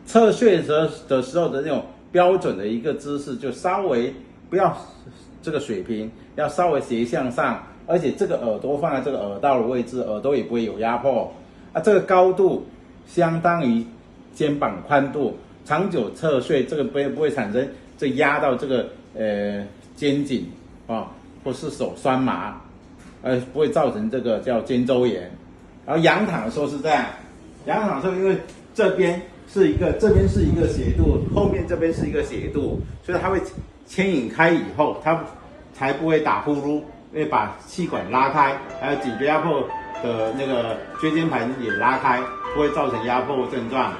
侧睡的时候的那种标准的一个姿势，就稍微不要这个水平，要稍微斜向上，而且这个耳朵放在这个耳道的位置，耳朵也不会有压迫。这个高度相当于肩膀宽度，长久侧睡这个不会产生这压到这个肩颈或是手酸麻，不会造成这个叫肩周炎。然后仰躺的时候是这样，仰躺的时候因为这边是一个斜度，后面这边是一个斜度，所以它会牵引开以后，它才不会打呼噜，因为把气管拉开，还有颈椎压迫的那个椎间盘也拉开，不会造成压迫症状。